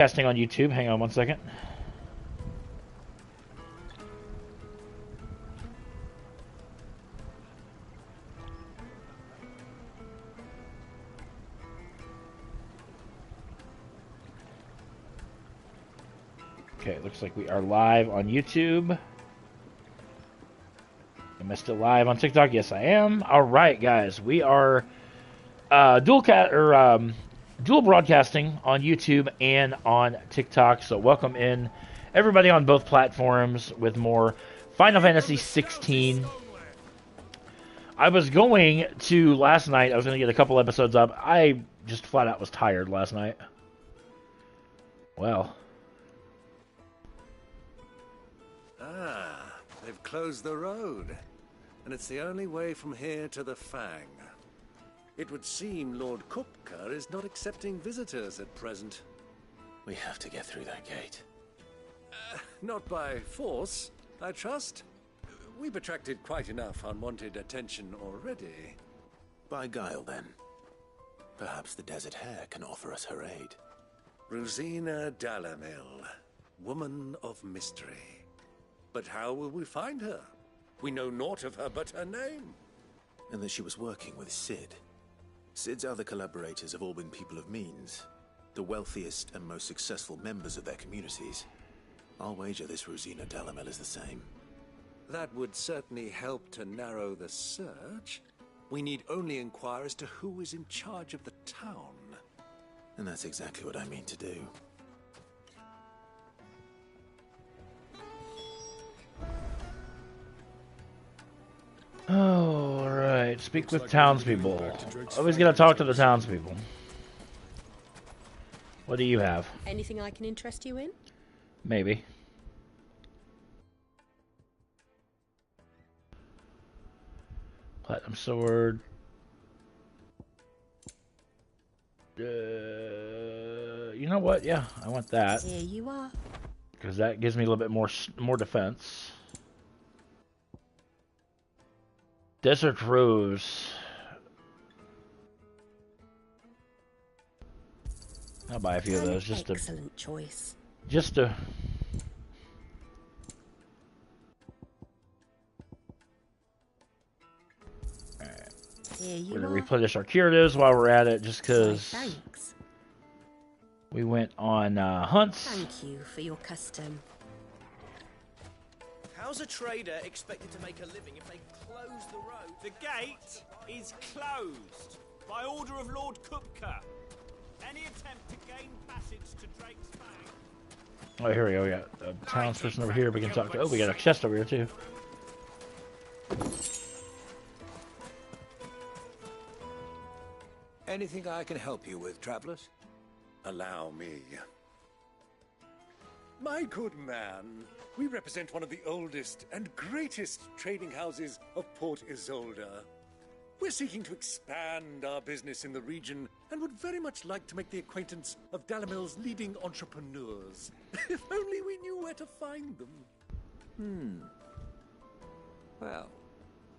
Casting on YouTube. Hang on one second. Okay, looks like we are live on YouTube. Am I still live on TikTok? Yes, I am. All right, guys, we are dual broadcasting on YouTube and on TikTok. So welcome in everybody on both platforms with more Final Fantasy 16. I was going to last night. I was going to get a couple episodes up. I just flat out was tired last night. Well. They've closed the road, and it's the only way from here to the Fang. It would seem Lord Kupka is not accepting visitors at present. We have to get through that gate. Not by force, I trust. We've attracted quite enough unwanted attention already. By guile, then. Perhaps the Desert Hare can offer us her aid. Rosina Dalamil, woman of mystery. But how will we find her? We know naught of her but her name. And that she was working with Cid. Cid's other collaborators have all been people of means, the wealthiest and most successful members of their communities. I'll wager this Rosina Dalamil is the same. That would certainly help to narrow the search. We need only inquire as to who is in charge of the town. And that's exactly what I mean to do. Oh, all right. Speak with townspeople. Always gotta talk to the townspeople. What do you have? Anything I can interest you in? Maybe. Platinum sword. You know what? Yeah, I want that. Here you are. Because that gives me a little bit more defense. Desert Rose. I'll buy a few of those just to. Excellent choice. Just to. Alright. We're gonna replenish our curatives while we're at it, just because. Thanks. We went on hunts. Thank you for your custom. How's a trader expected to make a living if they close the road? The gate is closed by order of Lord Kupka. Any attempt to gain passage to Drake's Fang. Oh, here we go. We got a townsperson over here we can talk to. Oh, we got a chest over here too. Anything I can help you with, travelers? Allow me. My good man, we represent one of the oldest and greatest trading houses of Port Isolde. We're seeking to expand our business in the region and would very much like to make the acquaintance of Dalamil's leading entrepreneurs. If only we knew where to find them. Well,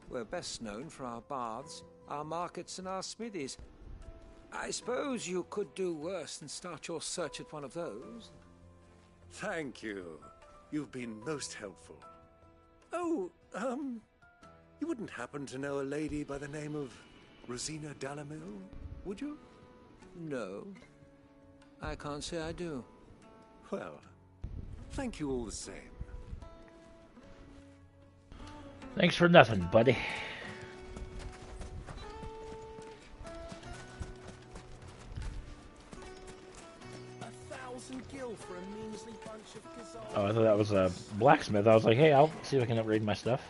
we're best known for our baths, our markets, and our smithies. I suppose you could do worse than start your search at one of those. Thank you. You've been most helpful. Oh, you wouldn't happen to know a lady by the name of Rosina Dalamil, would you? No, I can't say I do. Well, thank you all the same. Thanks for nothing, buddy. For a measly bunch of gazelles. Oh, I thought that was a blacksmith. I was like, hey, I'll see if I can upgrade my stuff.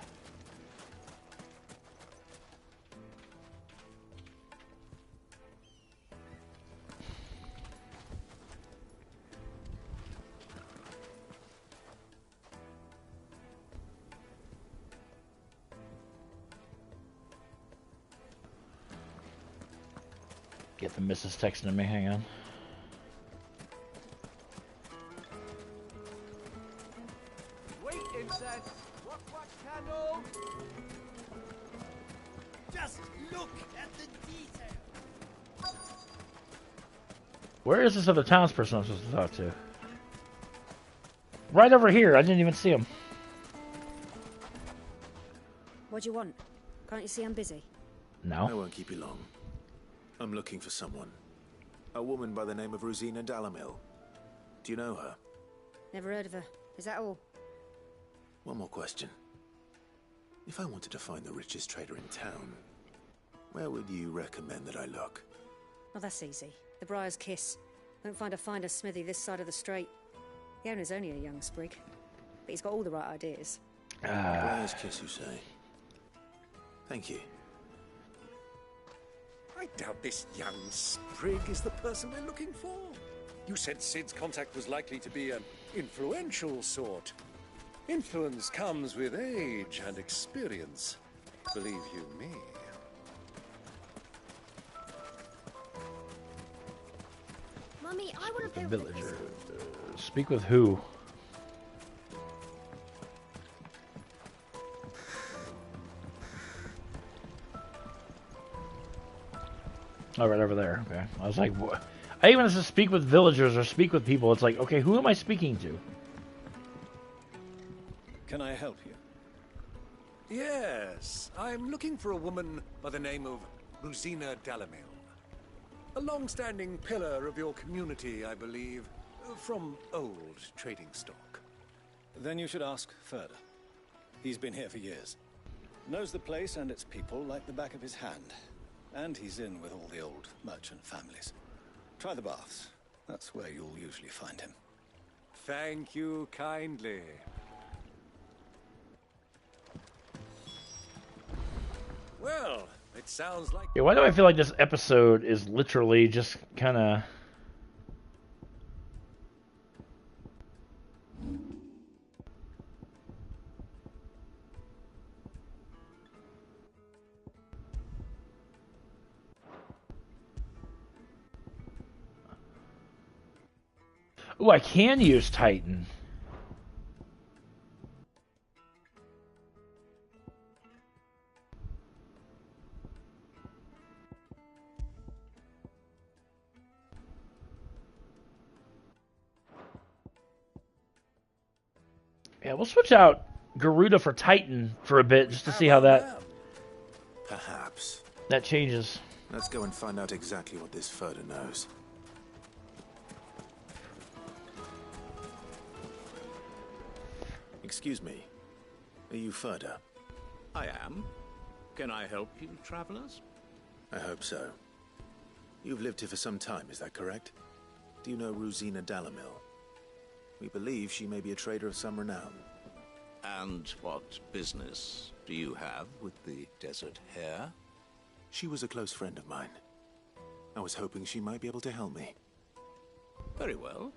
Get the missus texting me. Hang on. Candle. Just look at the detail. Where is this other townsperson I'm supposed to talk to? Right over here. I didn't even see him. What do you want? Can't you see I'm busy? No. I won't keep you long. I'm looking for someone. A woman by the name of Rosina Dalamil. Do you know her? Never heard of her. Is that all? One more question. If I wanted to find the richest trader in town, where would you recommend that I look? Oh, that's easy. The Briar's Kiss. Won't find a finer smithy this side of the strait. The owner's only a young sprig, but he's got all the right ideas. Briar's Kiss, you say? Thank you. I doubt this young sprig is the person we're looking for. You said Sid's contact was likely to be an influential sort. Influence comes with age and experience. Believe you me. Mummy, I want to The build villager. Speak with who? Oh, right over there. Okay. I was like, what? I even have to speak with villagers or speak with people. It's like, okay, who am I speaking to? Can I help you? Yes, I'm looking for a woman by the name of Rosina Dalamil. A long-standing pillar of your community, I believe, from old trading stock. Then you should ask further. He's been here for years. Knows the place and its people like the back of his hand. And he's in with all the old merchant families. Try the baths. That's where you'll usually find him. Thank you kindly. Well, it sounds like... Yeah, why do I feel like this episode is literally just kind of... Ooh, I can use Titan. Yeah, we'll switch out Garuda for Titan for a bit just to see how that Perhaps. changes. Let's go and find out exactly what this Furder knows. Excuse me. Are you Furder? I am. Can I help you, travelers? I hope so. You've lived here for some time, is that correct? Do you know Rosina Dalamil? We believe she may be a trader of some renown. And what business do you have with the desert hare? She was a close friend of mine. I was hoping she might be able to help me. Very well.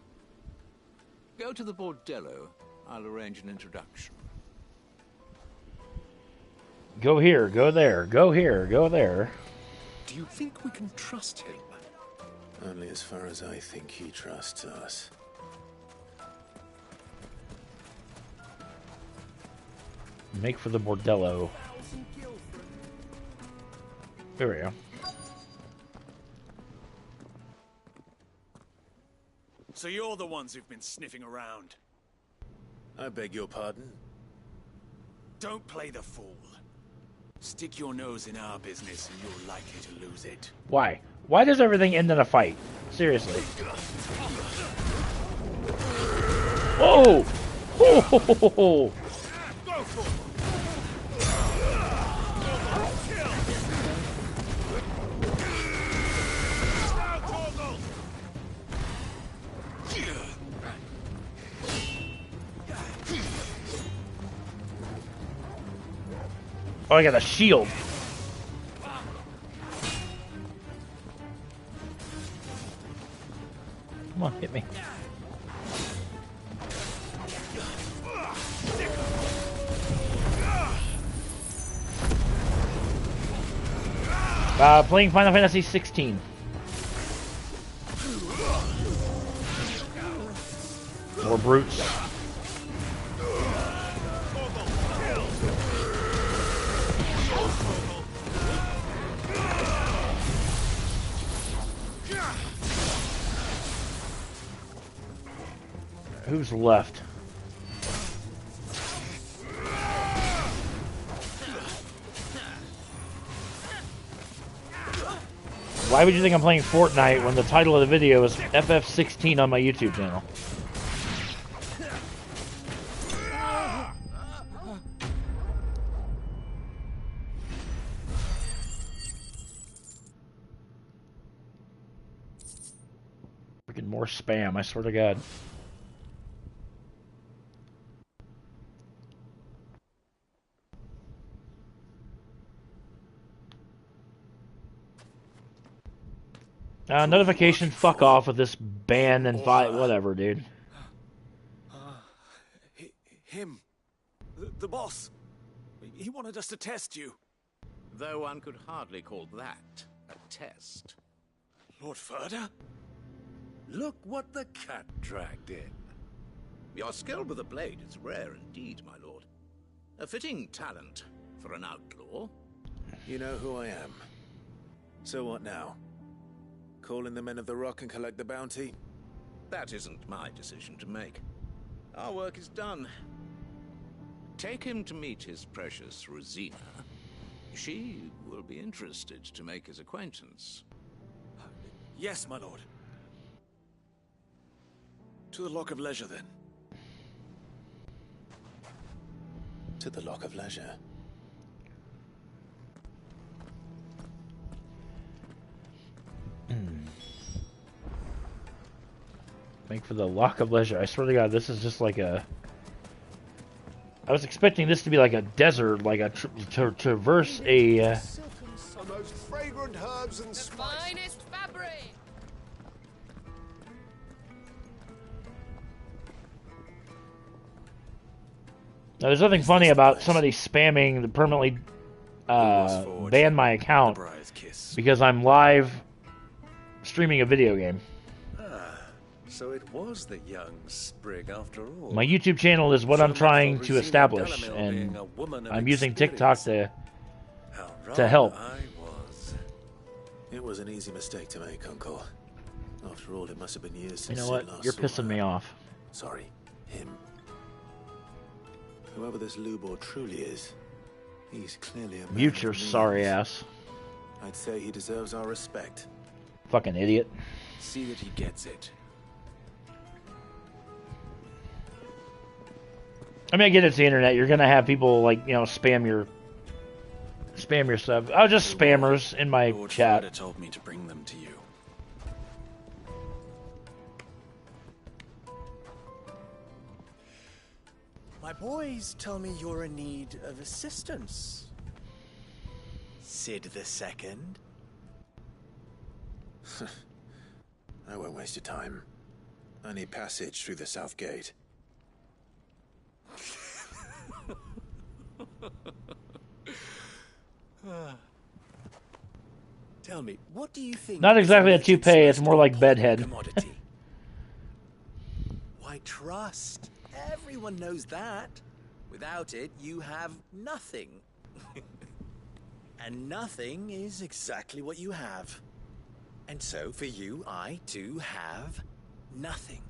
Go to the bordello. I'll arrange an introduction. Go here, go there, go here, go there. Do you think we can trust him? Only as far as I think he trusts us. Make for the bordello. There we go. So you're the ones who've been sniffing around. I beg your pardon? Don't play the fool. Stick your nose in our business and you're likely to lose it. Why? Why does everything end in a fight? Seriously. Whoa! Oh! Oh, I got a shield. Come on, hit me. Playing Final Fantasy 16. More brutes. Who's left? Why would you think I'm playing Fortnite when the title of the video is FF16 on my YouTube channel? Freaking more spam, I swear to God. Notification, fuck off with this ban and fight, whatever, dude. Him. The boss. He wanted us to test you. Though one could hardly call that a test. Lord Furder? Look what the cat dragged in. Your skill with the blade is rare indeed, my lord. A fitting talent for an outlaw. You know who I am. So what now? Call in the Men of the Rock and collect the bounty? That isn't my decision to make. Our work is done. Take him to meet his precious Rosina. She will be interested to make his acquaintance. Yes, my lord. To the Lock of Leisure, then. To the Lock of Leisure. Make for the Lock of Leisure. I swear to God, this is just like a... I was expecting this to be like a desert, like a traverse a... The most fragrant herbs and spices. Finest fabric. Now, there's nothing funny about somebody spamming the permanently ban my account because I'm live streaming a video game. So it was the young sprig after all. My YouTube channel is what I'm trying to establish, and I'm using TikTok to help. It was an easy mistake to make, Uncle. After all, it must have been years since you know what? You're pissing me off. Sorry, him. Whoever this Lubor truly is, he's clearly a man. Mute your sorry ass. I'd say he deserves our respect. Fucking idiot. See that he gets it. I mean, I get it's the internet. You're gonna have people like, you know, spam your stuff. Oh, just spammers in my chat. Lord told me to bring them to you. My boys tell me you're in need of assistance. Sid the Second. I won't waste your time. I need passage through the south gate. Tell me, what do you think? Not exactly a toupee, it's more like bedhead. Why, trust. Everyone knows that. Without it, you have nothing. And nothing is exactly what you have. And so, for you, I, too, have nothing.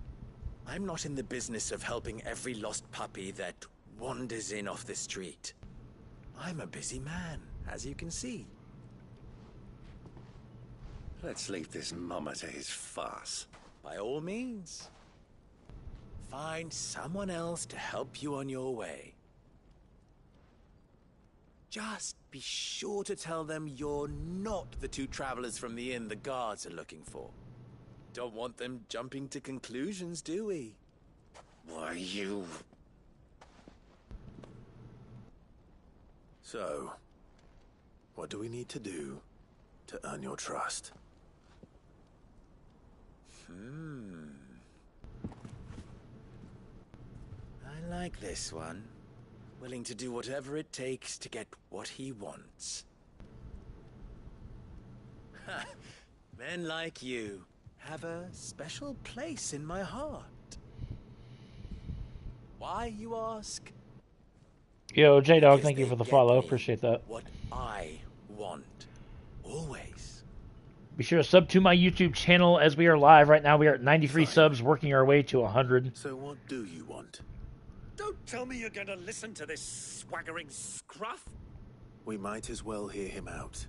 I'm not in the business of helping every lost puppy that wanders in off the street. I'm a busy man, as you can see. Let's leave this mummer to his farce. By all means. Find someone else to help you on your way. Just be sure to tell them you're not the two travelers from the inn the guards are looking for. Don't want them jumping to conclusions, do we? Why, you... So, what do we need to do to earn your trust? I like this one. Willing to do whatever it takes to get what he wants. Men like you have a special place in my heart. Why, you ask? Yo, J-Dog, Because thank you they for the get follow. me Appreciate that. What I want. Always. Be sure to sub to my YouTube channel as we are live. Right now we are at 93 subs, working our way to 100. So what do you want? Don't tell me you're going to listen to this swaggering scruff. We might as well hear him out.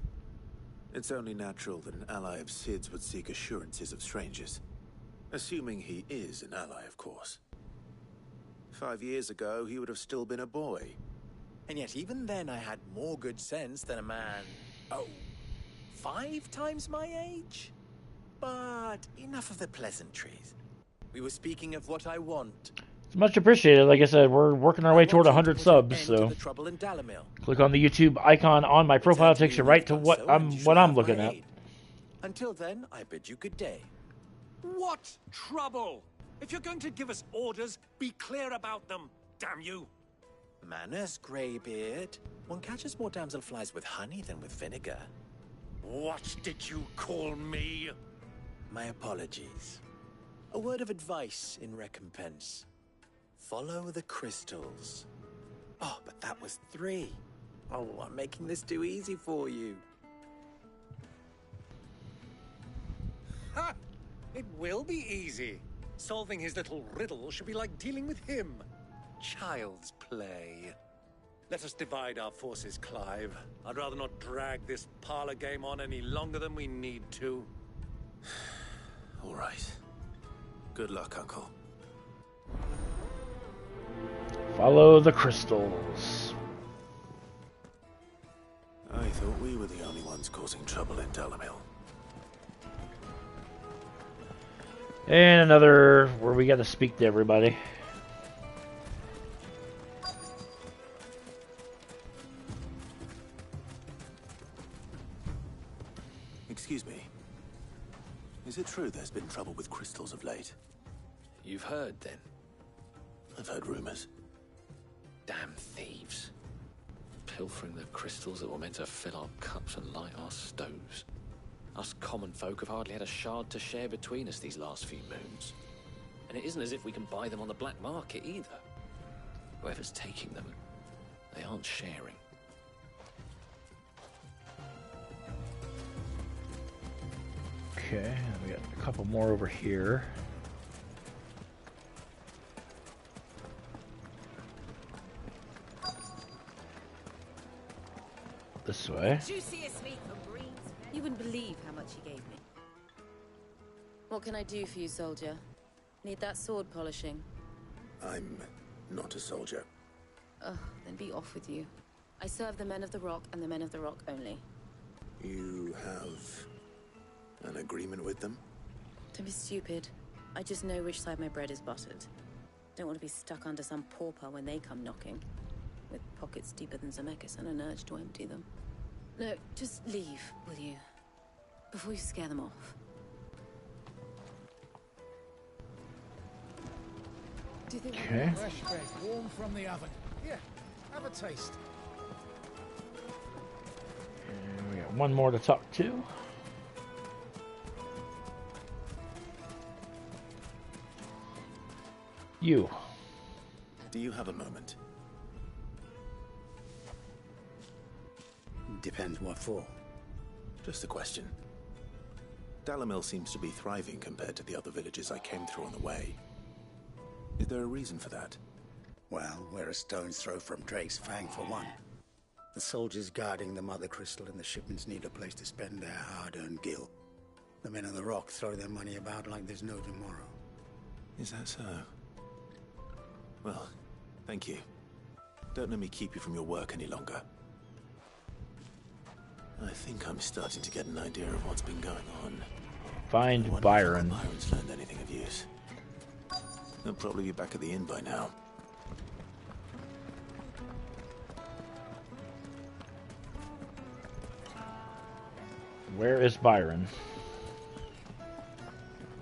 It's only natural that an ally of Sid's would seek assurances of strangers. Assuming he is an ally, of course. 5 years ago, he would have still been a boy. And yet even then I had more good sense than a man... Oh, 5 times my age? But enough of the pleasantries. We were speaking of what I want. It's much appreciated. Like I said, we're working our way toward 100 subs, so the trouble in Dalamil. click on the YouTube icon on my profile. It takes you right to what I'm looking at. Until then, I bid you good day. What trouble? If you're going to give us orders, be clear about them, damn you. Manners, Greybeard. One catches more damselflies with honey than with vinegar. What did you call me? My apologies. A word of advice in recompense. Follow the crystals. Oh, but that was 3. Oh, I'm making this too easy for you. Ha! It will be easy. Solving his little riddle should be like dealing with him. Child's play. Let us divide our forces, Clive. I'd rather not drag this parlor game on any longer than we need to. All right. Good luck, Uncle. Follow the crystals. I thought we were the only ones causing trouble in Dalamil. And another where we got to speak to everybody. Excuse me. Is it true there's been trouble with crystals of late? You've heard, then? I've heard rumors. Damn thieves. Pilfering the crystals that were meant to fill our cups and light our stoves. Us common folk have hardly had a shard to share between us these last few moons. And it isn't as if we can buy them on the black market either. Whoever's taking them, they aren't sharing. Okay, we got a couple more over here. This way. Juiciest meat for greens. You wouldn't believe how much he gave me. What can I do for you, soldier? Need that sword polishing? I'm not a soldier. Ugh, then be off with you. I serve the men of the Rock and the men of the Rock only. You have an agreement with them? Don't be stupid. I just know which side my bread is buttered. Don't want to be stuck under some pauper when they come knocking. With pockets deeper than Zemeckis and an urge to empty them. No, just leave, will you? Before you scare them off. Do you think Okay. fresh bread, warm from the oven? Here, have a taste. And we got one more to talk to. You. Do you have a moment? Depends what for. Just a question. Dalamil seems to be thriving compared to the other villages I came through on the way. Is there a reason for that? Well, we're a stone's throw from Drake's Fang for one. The soldiers guarding the Mother Crystal and the shipments need a place to spend their hard-earned gil. The men of the Rock throw their money about like there's no tomorrow. Is that so? Well, thank you. Don't let me keep you from your work any longer. I think I'm starting to get an idea of what's been going on. Find Byron. Byron's learned anything of use. He'll probably be back at the inn by now. Where is Byron?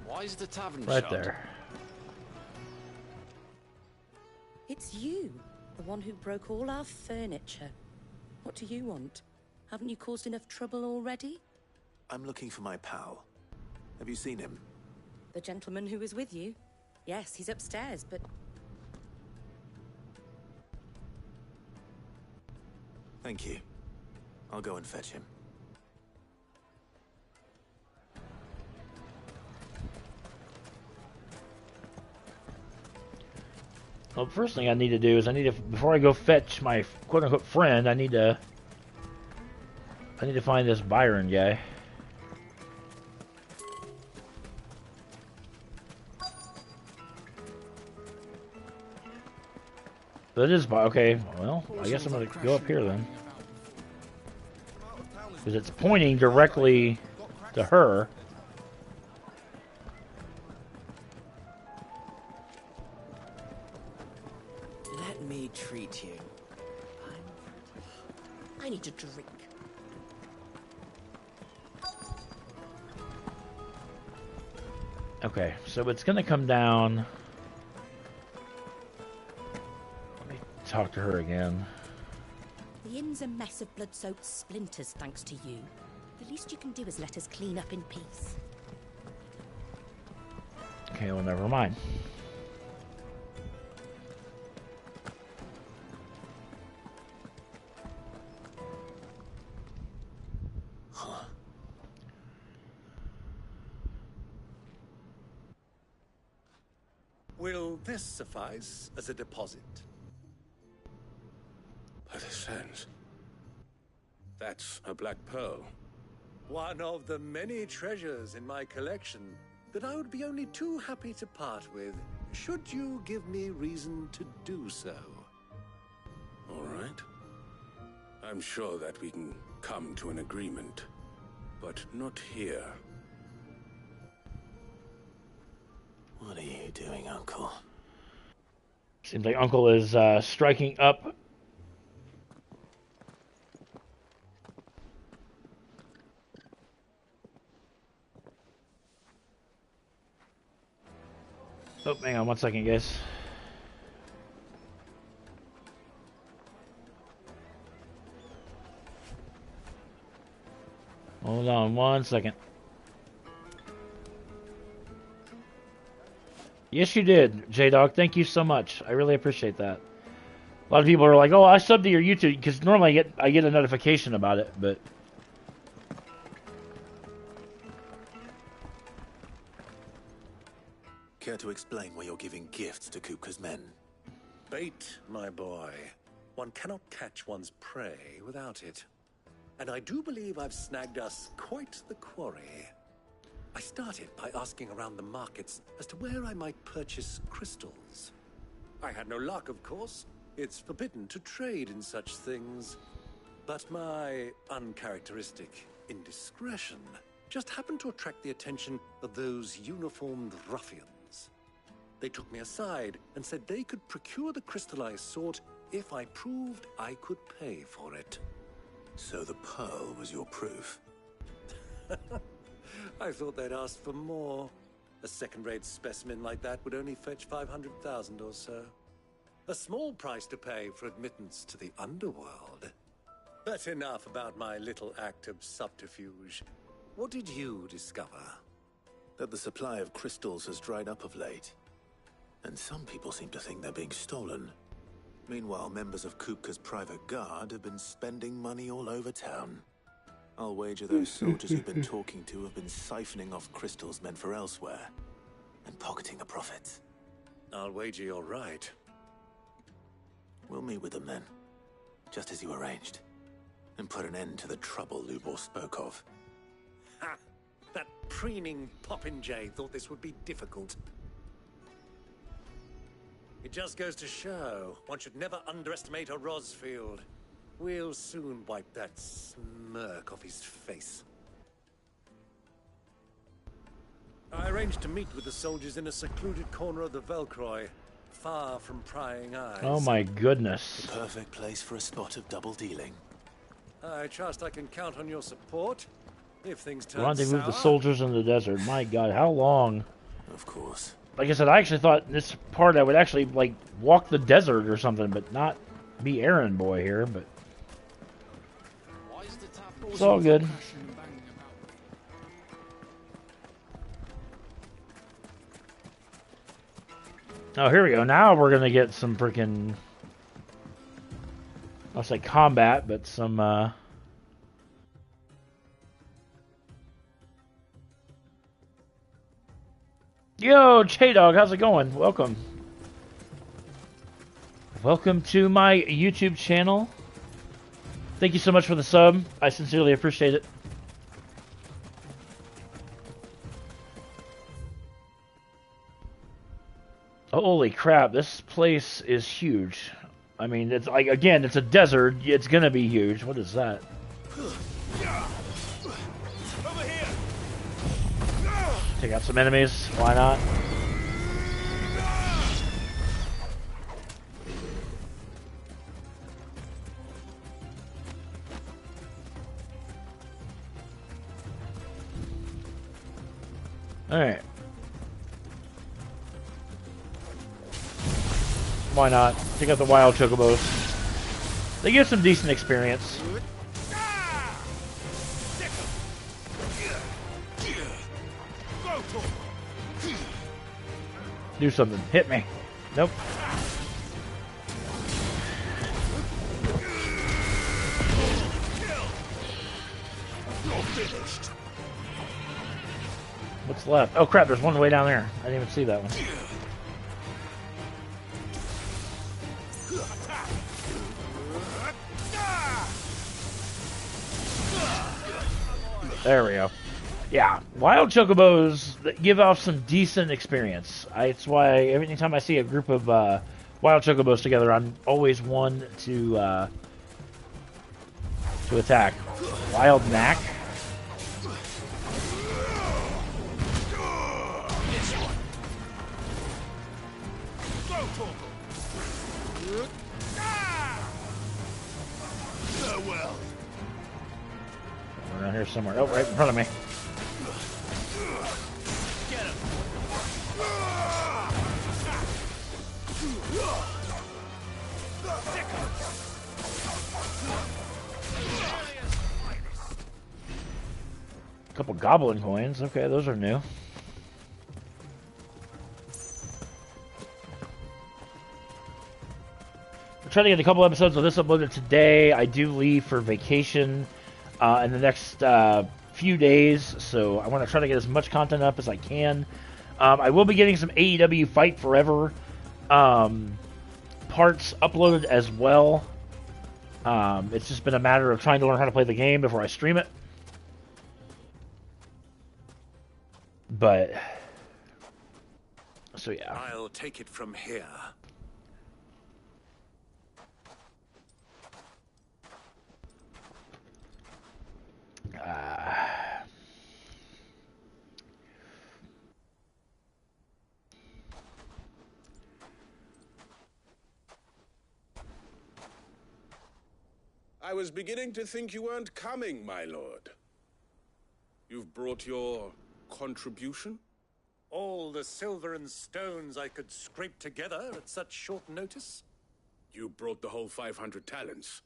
Why is the tavern Right shut? there. It's you, the one who broke all our furniture. What do you want? Haven't you caused enough trouble already? I'm looking for my pal. Have you seen him? The gentleman who was with you? Yes, he's upstairs, but... Thank you. I'll go and fetch him. Well, first thing I need to do is before I go fetch my quote-unquote friend, I need to find this Byron guy. That is okay. Well, I guess I'm gonna go up here then, because it's pointing directly to her. Let me treat you. I need to drink. Okay, so it's gonna come down. Let me talk to her again. The inn's a mess of blood-soaked splinters, thanks to you. The least you can do is let us clean up in peace. Okay, well, never mind. Will this suffice as a deposit? By the sands. That's a black pearl. One of the many treasures in my collection that I would be only too happy to part with, should you give me reason to do so. All right. I'm sure that we can come to an agreement, but not here. What are you doing, Uncle? Seems like Uncle is striking up. Oh, hang on 1 second, guys. Hold on 1 second. Yes, you did, J-Dog. Thank you so much. I really appreciate that. A lot of people are like, "Oh, I subbed to your YouTube," because normally I get a notification about it, but Care to explain why you're giving gifts to Kupka's men? Bait, my boy. One cannot catch one's prey without it. And I do believe I've snagged us quite the quarry. I started by asking around the markets as to where I might purchase crystals. I had no luck, of course. It's forbidden to trade in such things. But my uncharacteristic indiscretion just happened to attract the attention of those uniformed ruffians. They took me aside and said they could procure the crystal I sought if I proved I could pay for it. So the pearl was your proof? I thought they'd asked for more. A second-rate specimen like that would only fetch 500,000 or so. A small price to pay for admittance to the underworld. But enough about my little act of subterfuge. What did you discover? That the supply of crystals has dried up of late. And some people seem to think they're being stolen. Meanwhile, members of Kupka's private guard have been spending money all over town. I'll wager those soldiers you've been talking to have been siphoning off crystals meant for elsewhere, and pocketing the profits. I'll wager you're right. We'll meet with them then, just as you arranged, and put an end to the trouble Lubor spoke of. Ha! That preening popinjay thought this would be difficult. It just goes to show, one should never underestimate a Rosfield. We'll soon wipe that smirk off his face. I arranged to meet with the soldiers in a secluded corner of the Velkroy, far from prying eyes. oh my goodness. The perfect place for a spot of double dealing. I trust I can count on your support, if things turn Rendezvous with the sour. soldiers in the desert. My God, how long? Of course. Like I said, I actually thought this part I would actually like walk the desert or something, but not be errand boy here. But it's all good. Oh, here we go. Now we're gonna get some freaking, I'll say combat, but some Yo, J-Dog, how's it going? Welcome. welcome to my YouTube channel. Thank you so much for the sub. I sincerely appreciate it. Holy crap, this place is huge. I mean, it's like, again, it's a desert. It's gonna be huge. What is that? Over here. Take out some enemies. Why not? Alright. Why not? Take out the wild chocobos. They give some decent experience. Do something. Hit me. Nope. What's left? Oh crap, there's one way down there. I didn't even see that one. There we go. Yeah, wild chocobos that give off some decent experience. It's why every time I see a group of wild chocobos together, I'm always one to attack. Wild knack. Around here somewhere. Oh, right in front of me. A couple goblin coins. Okay, those are new. I'm trying to get a couple episodes of this uploaded today. I do leave for vacation in the next few days, so I want to try to get as much content up as I can. I will be getting some AEW Fight Forever parts uploaded as well. It's just been a matter of trying to learn how to play the game before I stream it. But, so yeah. I'll take it from here. I was beginning to think you weren't coming, my lord. You've brought your contribution? All the silver and stones I could scrape together at such short notice? You brought the whole 500 talents.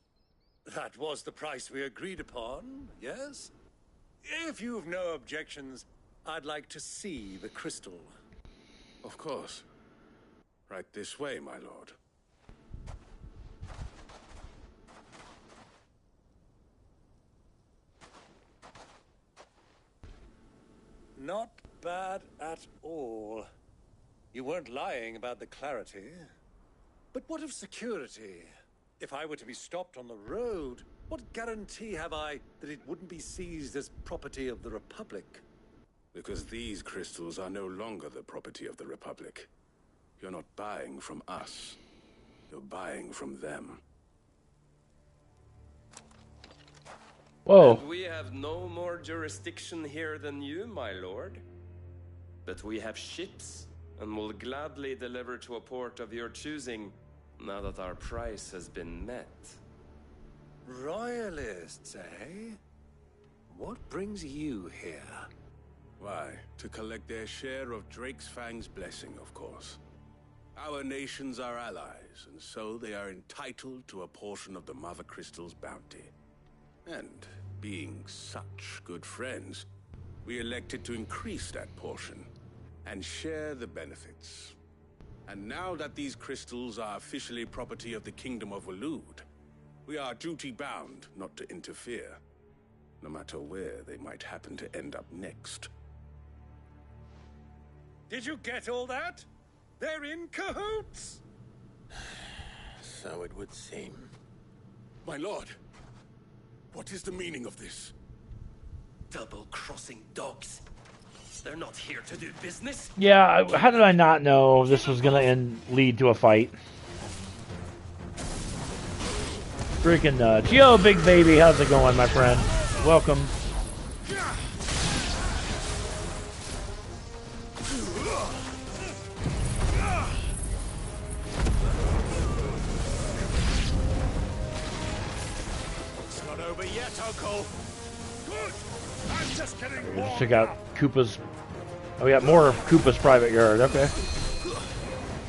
That was the price we agreed upon, yes? If you've no objections, I'd like to see the crystal. Of course. Right this way, my lord. Not bad at all. You weren't lying about the clarity. But what of security? If I were to be stopped on the road, what guarantee have I that it wouldn't be seized as property of the Republic? Because these crystals are no longer the property of the Republic. You're not buying from us. You're buying from them. Whoa. And we have no more jurisdiction here than you, my lord. But we have ships, and will gladly deliver to a port of your choosing, now that our price has been met. Royalists, eh? What brings you here? Why, to collect their share of Drake's Fang's blessing, of course. Our nations are allies, and so they are entitled to a portion of the Mother Crystal's bounty. And, being such good friends, we elected to increase that portion and share the benefits. And now that these crystals are officially property of the Kingdom of Waloed, we are duty-bound not to interfere, no matter where they might happen to end up next. Did you get all that? They're in cahoots! So it would seem. My lord, what is the meaning of this? Double-crossing dogs. They're not here to do business. Yeah, how did I not know this was gonna lead to a fight? Freaking nuts. Yo, big baby, how's it going, my friend? Welcome. It's not over yet, Uncle. Good. I'm just getting warm. Check out Koopa's. Oh, we got more of Koopa's private yard. Okay.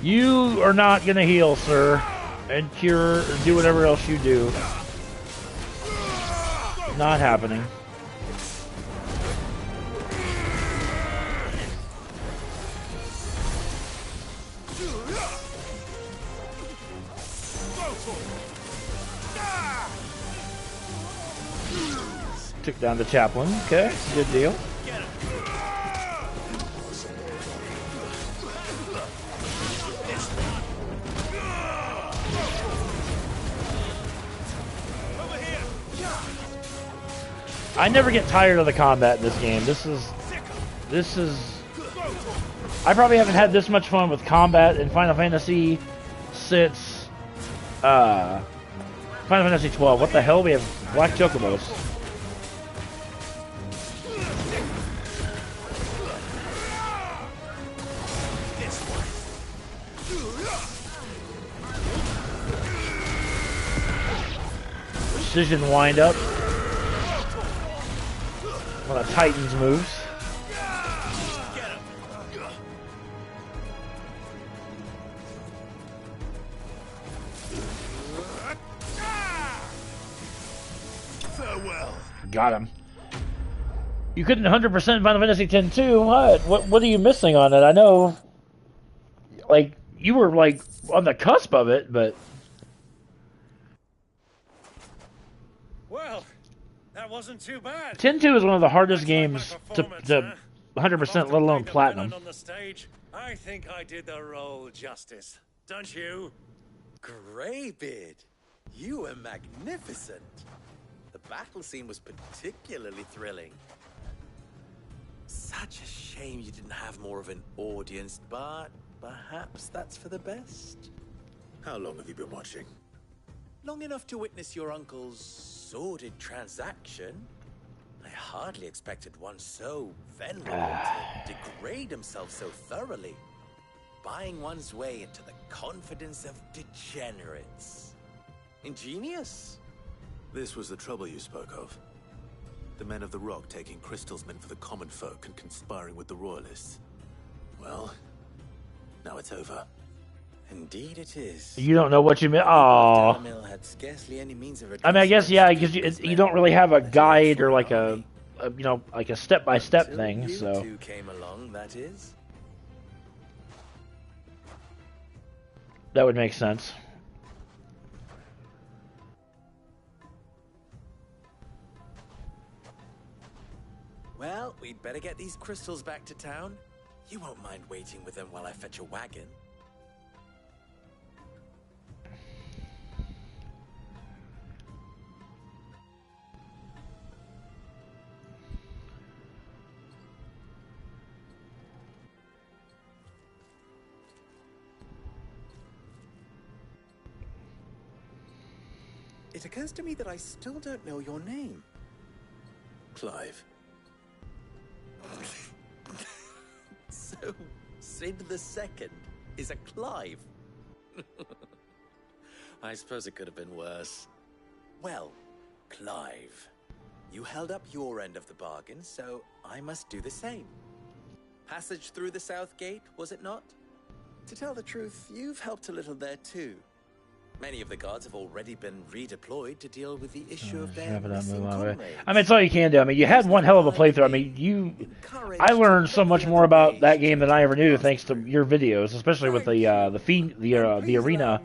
You are not gonna heal, sir, and cure, or do whatever else you do. Not happening. Took down the chaplain. Okay, good deal. I never get tired of the combat in this game. This is. I probably haven't had this much fun with combat in Final Fantasy since Final Fantasy 12. What the hell? We have black chocobos. Precision wind up. One of Titan's moves. Farewell. Got him. You couldn't 100% Final Fantasy X too. What are you missing on it? I know, like, you were like on the cusp of it, but. Well, that wasn't too bad. 10-2 is one of the hardest games to 100%, let alone platinum. On the stage, I think I did the role justice. Don't you? Greybeard, you were magnificent. The battle scene was particularly thrilling. Such a shame you didn't have more of an audience, but perhaps that's for the best. How long have you been watching? Long enough to witness your uncle's sordid transaction. I hardly expected one so venerable to degrade himself so thoroughly, buying one's way into the confidence of degenerates. Ingenious. This was the trouble you spoke of. The men of the Rock taking crystals meant for the common folk and conspiring with the royalists. Well, now it's over. Indeed it is. You don't know what you mean. Aww. I mean, I guess, yeah, because you don't really have a guide or like a you know, like a step-by-step thing, so. You came along, that is. That would make sense. Well, we'd better get these crystals back to town. You won't mind waiting with them while I fetch a wagon. It occurs to me that I still don't know your name. Clive. So, Sid the Second is a Clive. I suppose it could have been worse. Well, Clive, you held up your end of the bargain, so I must do the same. Passage through the South Gate, was it not? To tell the truth, you've helped a little there too. Many of the guards have already been redeployed to deal with the issue of their missing comrades. I mean, it's all you can do. I mean, you had one hell of a playthrough. I mean, I learned so much more about that game than I ever knew thanks to your videos, especially with the arena,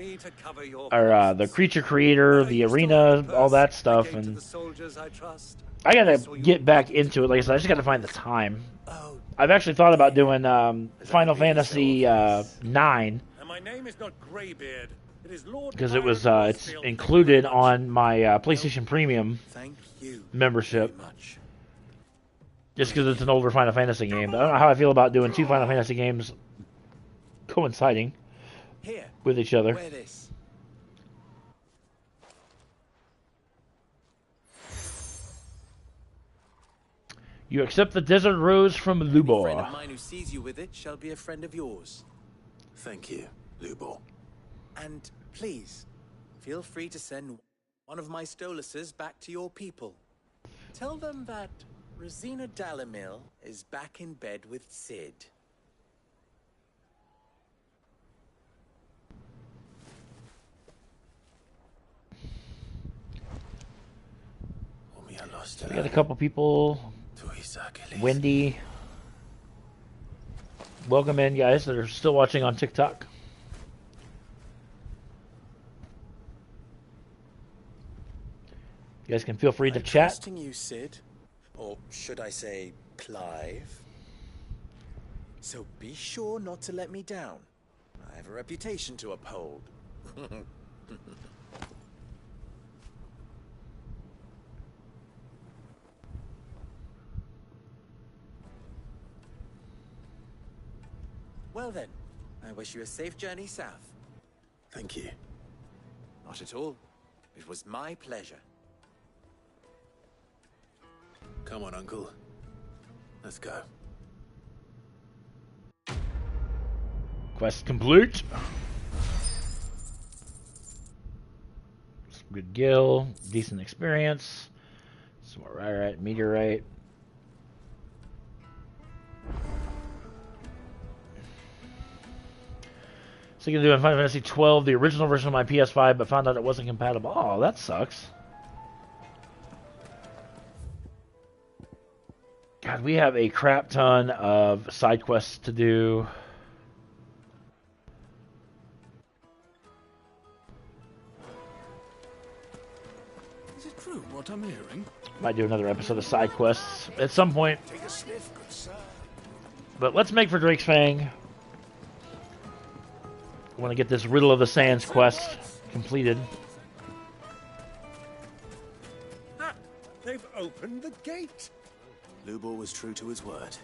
or the creature creator, the arena, all that stuff. And I gotta get back into it. Like I said, I just gotta find the time. I've actually thought about doing Final Fantasy 9. And my name is not Greybeard. because it was it's included on my PlayStation Premium membership. Just because it's an older Final Fantasy game. But I don't know how I feel about doing two Final Fantasy games coinciding with each other. You accept the Desert Rose from Lubor. A friend of mine who sees you with it shall be a friend of yours. Thank you, Lubor. And please, feel free to send one of my Stoluses back to your people. Tell them that Rosina Dalamil is back in bed with Sid. So we got a couple people. Wendy. Welcome in, guys, that are still watching on TikTok. You guys can feel free to chat. Trusting you, Sid. Or should I say, Clive. So be sure not to let me down. I have a reputation to uphold. Well then, I wish you a safe journey south. Thank you. Not at all. It was my pleasure. Come on, Uncle. Let's go. Quest complete. Some good gil, decent experience. Some more ryrite, meteorite. So you can do in Final Fantasy 12, the original version of my PS5, but found out it wasn't compatible. Oh, that sucks. God, we have a crap ton of side quests to do. Is it true what I'm hearing? Might do another episode of side quests at some point. Take a sniff, good sir. But let's make for Drake's Fang. I want to get this Riddle of the Sands quest completed. Ah, they've opened the gate. Lubor was true to his word.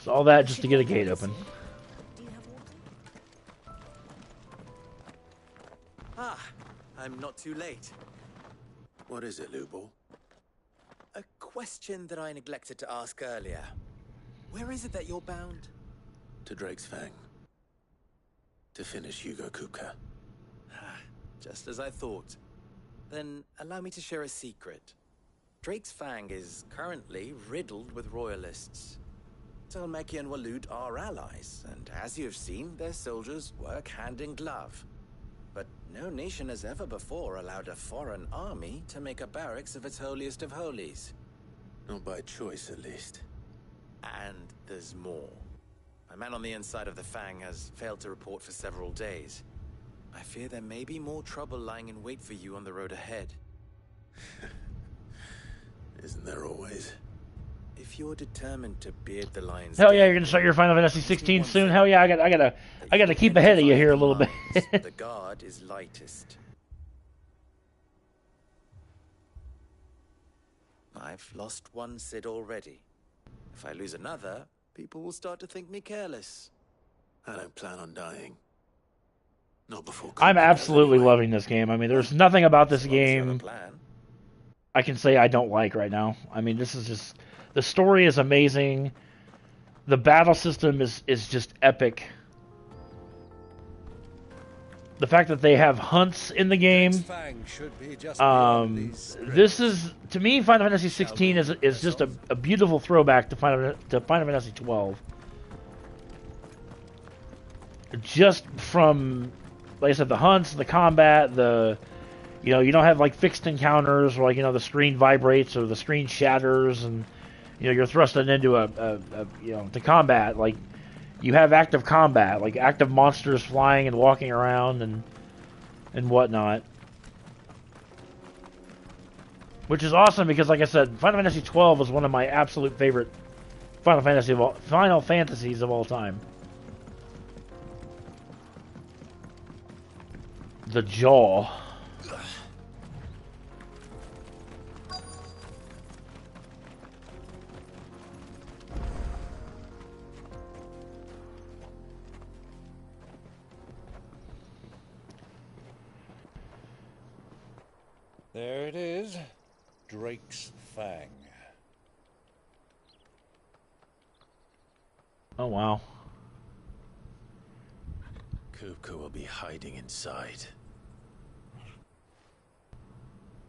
So all that just to get a gate open. Ah, I'm not too late. What is it, Lubor? A question that I neglected to ask earlier. Where is it that you're bound? To Drake's Fang. To finish Hugo Kupka. Just as I thought. Then allow me to share a secret. Drake's Fang is currently riddled with royalists. Talmeki and Waloed are allies, and as you have seen, their soldiers work hand in glove. But no nation has ever before allowed a foreign army to make a barracks of its holiest of holies. Not by choice, at least. And there's more. A man on the inside of the Fang has failed to report for several days. I fear there may be more trouble lying in wait for you on the road ahead. Isn't there always? If you're determined to beard the lion's Hell yeah, you're gonna start your Final Fantasy 16 soon. Hell yeah, I gotta keep ahead of you here a little bit. The guard is lightest. I've lost one Sid already. If I lose another, people will start to think me careless. I don't plan on dying. Not before. I'm absolutely loving this game. I mean, there's nothing about this game I can say I don't like right now. I mean, this is just... The story is amazing. The battle system is just epic. The fact that they have hunts in the game. This is, to me, Final Fantasy 16 is just a beautiful throwback to Final Fantasy 12. Just from, like I said, the hunts, the combat, you know, you don't have like fixed encounters where, like, you know, the screen vibrates or the screen shatters and, you know, you're thrusted into to combat. Like, you have active combat, like active monsters flying and walking around and whatnot. Which is awesome because, like I said, Final Fantasy 12 was one of my absolute favorite Final Fantasies of all time. the jaw. There it is. Drake's Fang. Oh, wow. Kupka will be hiding inside.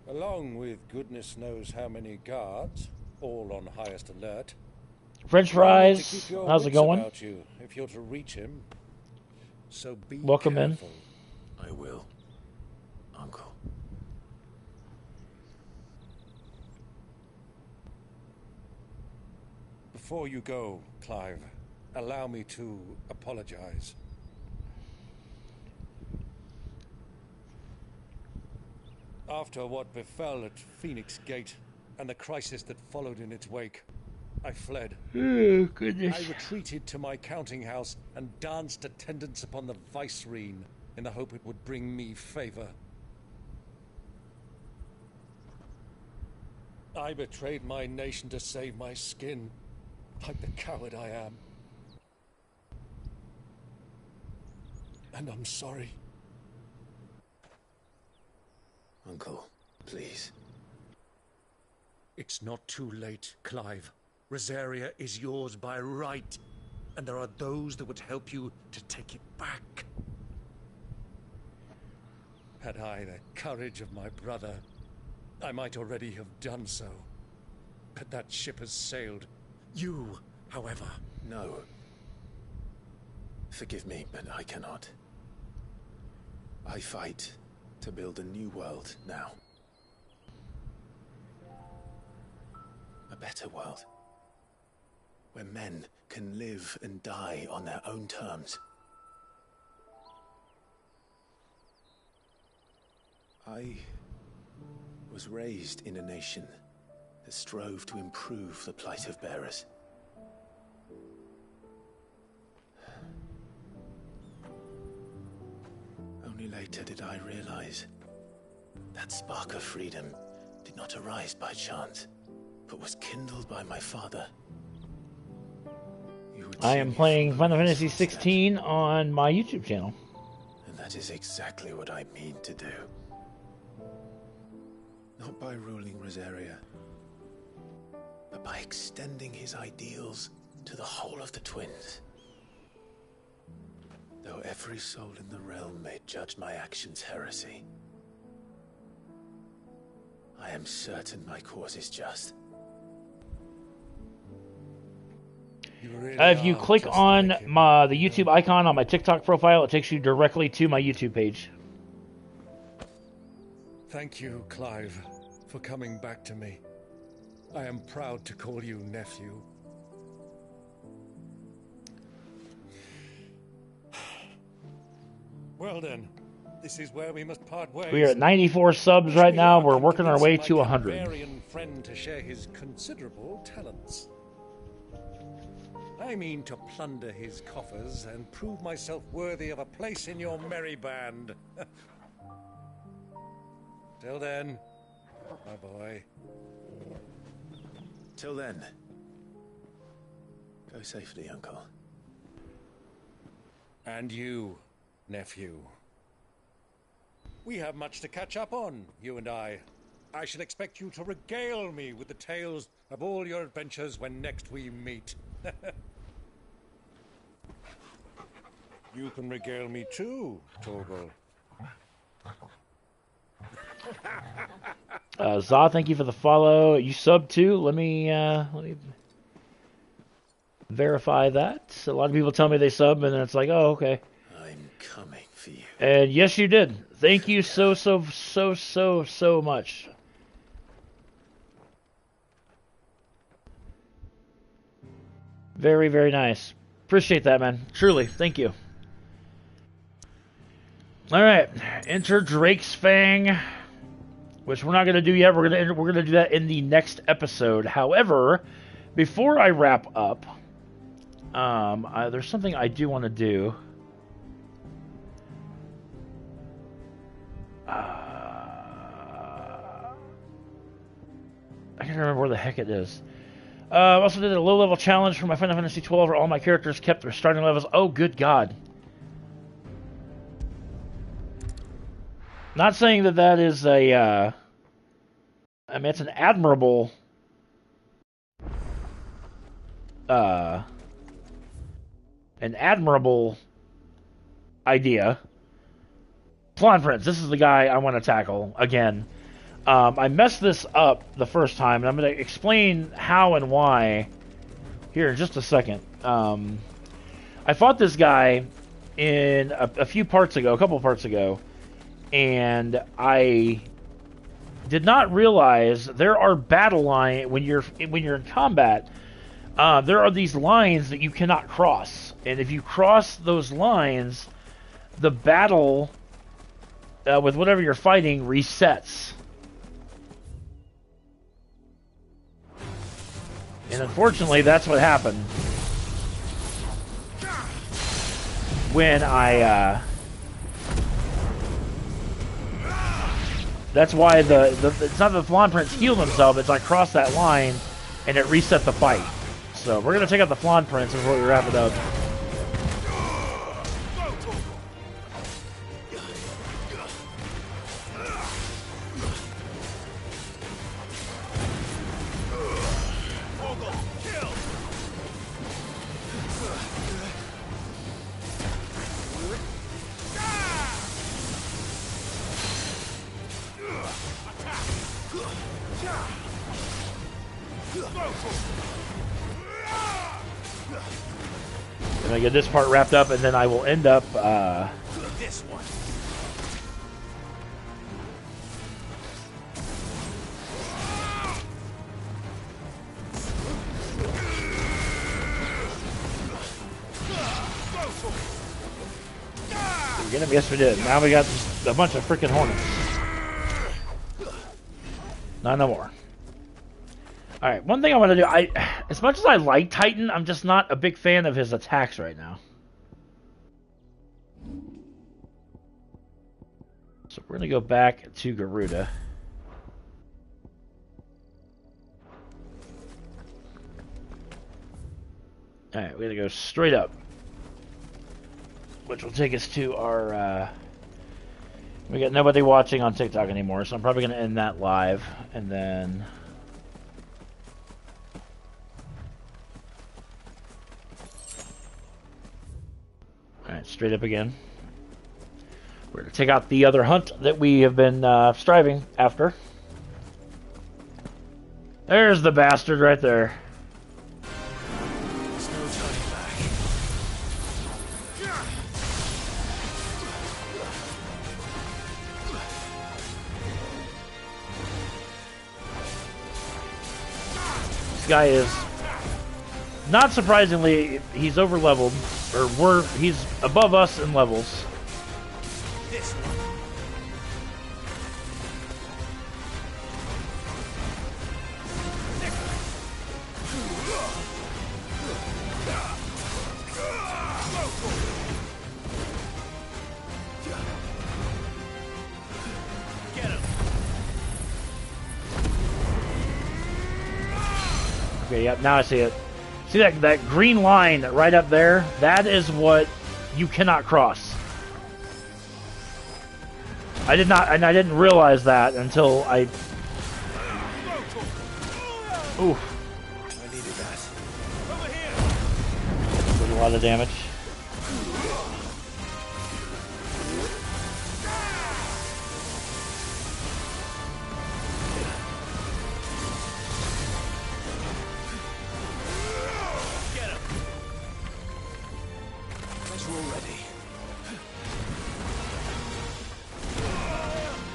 Along with goodness knows how many guards, all on highest alert. French fries, how's it going? About you if you're to reach him. So be Welcome careful. I will, Uncle. Before you go, Clive, allow me to apologize. After what befell at Phoenix Gate and the crisis that followed in its wake, I fled. Oh, goodness. I retreated to my counting house and danced attendance upon the vicereine in the hope it would bring me favor. I betrayed my nation to save my skin, like the coward I am. And I'm sorry. Uncle, please. It's not too late, Clive. Rosaria is yours by right, and there are those that would help you to take it back. Had I the courage of my brother, I might already have done so. But that ship has sailed. You, however... No. Forgive me, but I cannot. I fight to build a new world now. A better world. Where men can live and die on their own terms. I was raised in a nation that strove to improve the plight of bearers. Only later did I realize that spark of freedom did not arise by chance, but was kindled by my father. I am playing Final Fantasy 16 on my YouTube channel. And that is exactly what I mean to do. Not by ruling Rosaria, but by extending his ideals to the whole of the twins. Though every soul in the realm may judge my actions heresy, I am certain my cause is just. If you click on the YouTube icon on my TikTok profile, it takes you directly to my YouTube page. Thank you, Clive, for coming back to me. I am proud to call you nephew. Well then, this is where we must part ways. We are at 94 subs right now. We're working our way to 100. Barbarian friend to share his considerable talents. I mean to plunder his coffers and prove myself worthy of a place in your merry band. Till then, my boy. Till then, go safely, Uncle. And you, nephew. We have much to catch up on, you and I. I shall expect you to regale me with the tales of all your adventures when next we meet. You can regale me too, Torgal. Za, thank you for the follow. You sub too. Let me verify that. A lot of people tell me they sub, and then it's like, oh, okay. I'm coming for you. And yes, you did. Thank you so much. Very, very nice. Appreciate that, man. Truly, thank you. All right, enter Drake's Fang, which we're not going to do yet. We're going to do that in the next episode. However, before I wrap up, there's something I do want to do. I can't remember where the heck it is. I also did a low-level challenge for my Final Fantasy XII where all my characters kept their starting levels. Oh, good God. Not saying that that is a... I mean, it's an admirable... an admirable idea. Flan Prince, this is the guy I want to tackle again. I messed this up the first time, and I'm going to explain how and why here in just a second. I fought this guy in a couple parts ago, and I did not realize there are battle lines when you're in combat. There are these lines that you cannot cross, and if you cross those lines, the battle with whatever you're fighting resets. And unfortunately, that's what happened when I. That's why it's not the Flan Prince healed himself. It's I crossed that line, and it reset the fight. So we're gonna take out the Flan Prince before we wrap it up. And I get this part wrapped up, and then I will end up this one. Did we get him? Yes, we did. Now we got just a bunch of freaking hornets. Not no more. Alright, one thing I want to do, as much as I like Titan, I'm just not a big fan of his attacks right now. So we're going to go back to Garuda. Alright, we're going to go straight up. Which will take us to our, we got nobody watching on TikTok anymore, so I'm probably going to end that live, and then... Alright, straight up again. We're going to take out the other hunt that we have been striving after. There's the bastard right there. There's no turning back. This guy is, not surprisingly, he's over leveled, or he's above us in levels. This one. Okay, yep, now I see it. See that green line right up there? That is what you cannot cross. I didn't realize that until I... Oof. I needed that. Did a lot of damage.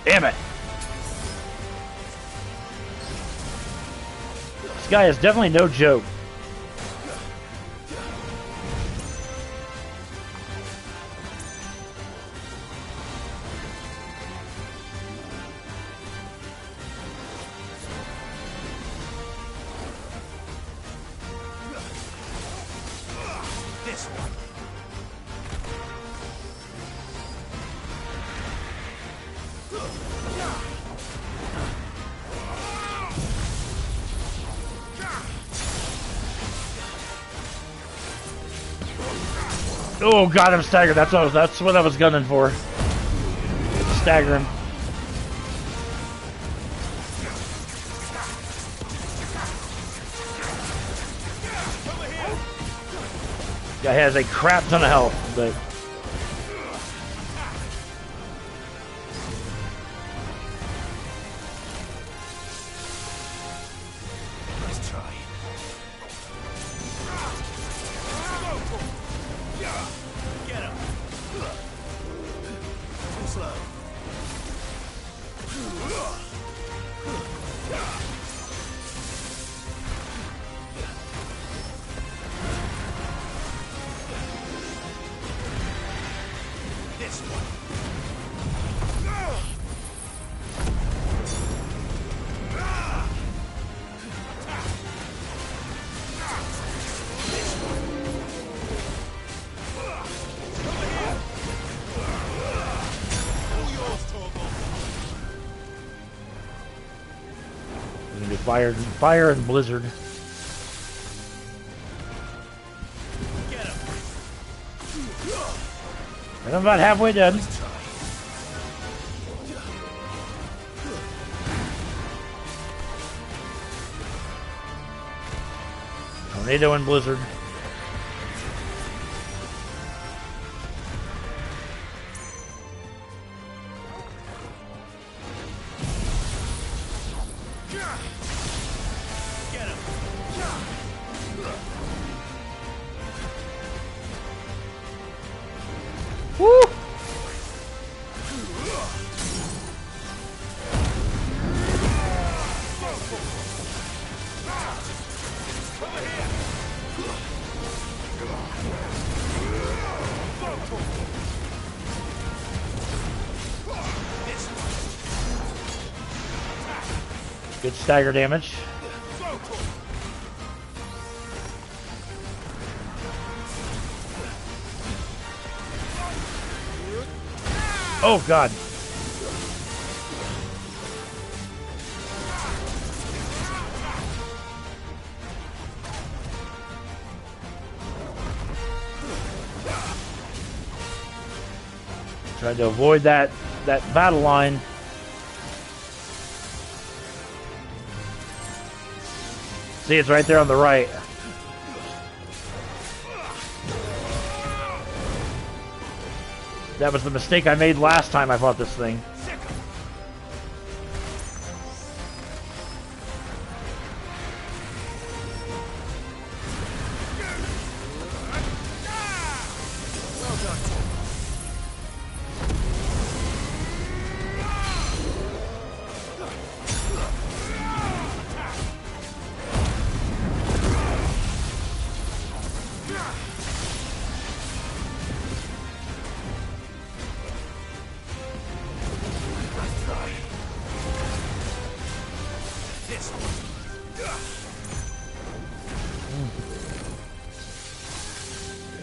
Damn it! This guy is definitely no joke. This one. Oh, got him staggered. That's what I was gunning for. Stagger him. Guy has a crap ton of health, but Nice try. Get him. Too slow. This one. we're gonna do fire and blizzard. Get him. And I'm about halfway done. Tornado and blizzard. Get him. Woo! Good stagger damage. Oh God. Trying to avoid that battle line. See, it's right there on the right. That was the mistake I made last time I fought this thing.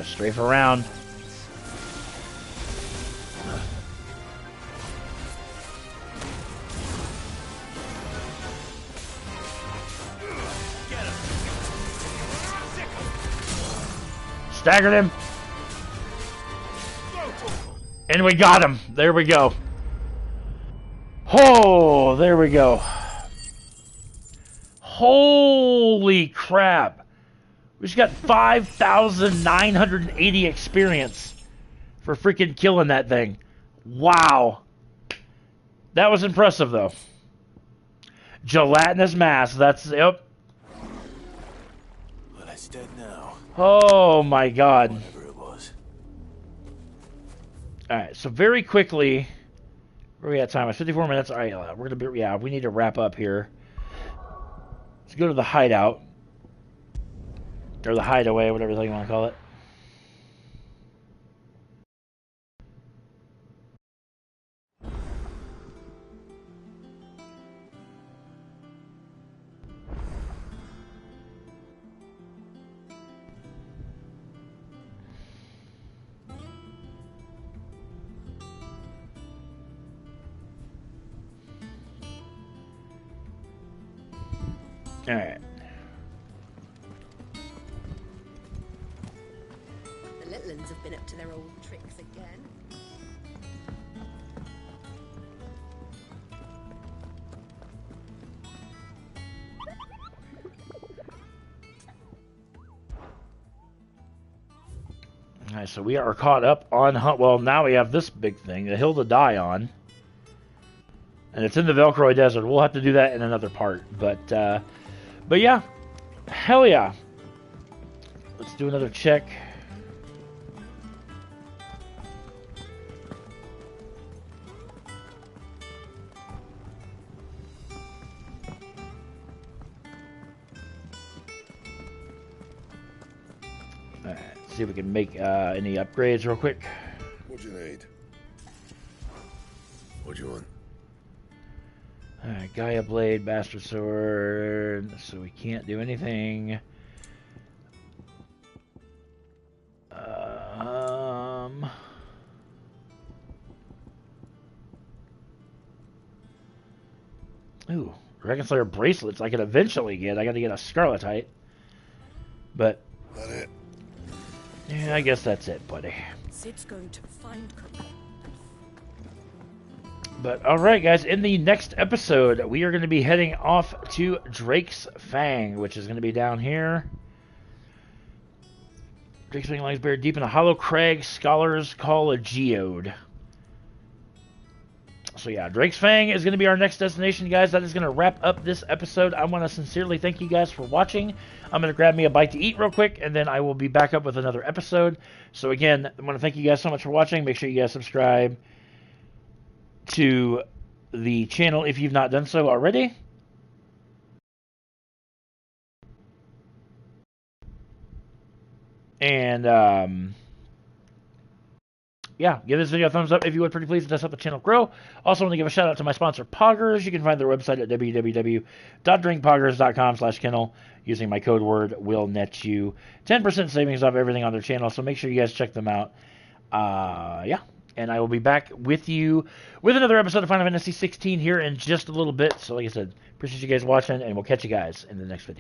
Strafe around. Staggered him. And we got him. There we go. Oh, there we go. Holy crap. We just got 5,980 experience for freaking killing that thing. Wow. That was impressive, though. Gelatinous mass. That's, yep. Well, it's dead now. Oh, my God. Whatever it was. Alright, so very quickly, where are we at time? It's 54 minutes. Alright, we're going to be, yeah, we need to wrap up here. Let's go to the hideout. Or the hideaway, whatever the hell you want to call it. Alright. The Litlands have been at to their old tricks again. Alright, so we are caught up on hunt. Well, now we have this big thing, the hill to die on. And it's in the Velkroy Desert. We'll have to do that in another part. But yeah. Hell yeah. Let's do another check. Alright, see if we can make any upgrades real quick. What do you need? What do you want? Alright, Gaia Blade, Bastard Sword, so we can't do anything. Ooh, Dragonslayer bracelets I could eventually get. I gotta get a Scarletite. But, That it? yeah, I guess that's it, buddy. Sid's going to find Kupka. But alright guys, in the next episode, we are going to be heading off to Drake's Fang, which is going to be down here. Drake's Fang lies buried deep in a hollow crag scholars call a geode. So yeah, Drake's Fang is going to be our next destination, guys. That is going to wrap up this episode. I want to sincerely thank you guys for watching. I'm going to grab me a bite to eat real quick, and then I will be back up with another episode. So again, I want to thank you guys so much for watching. Make sure you guys subscribe to the channel if you've not done so already. And yeah, give this video a thumbs up if you would, pretty please. It does help the channel grow. Also want to give a shout out to my sponsor, Poggers. You can find their website at www.drinkpoggers.com/Kindle. Using my code word will net you 10% savings off everything on their channel. So make sure you guys check them out. Yeah. And I will be back with you with another episode of Final Fantasy XVI here in just a little bit. So like I said, appreciate you guys watching, and we'll catch you guys in the next video.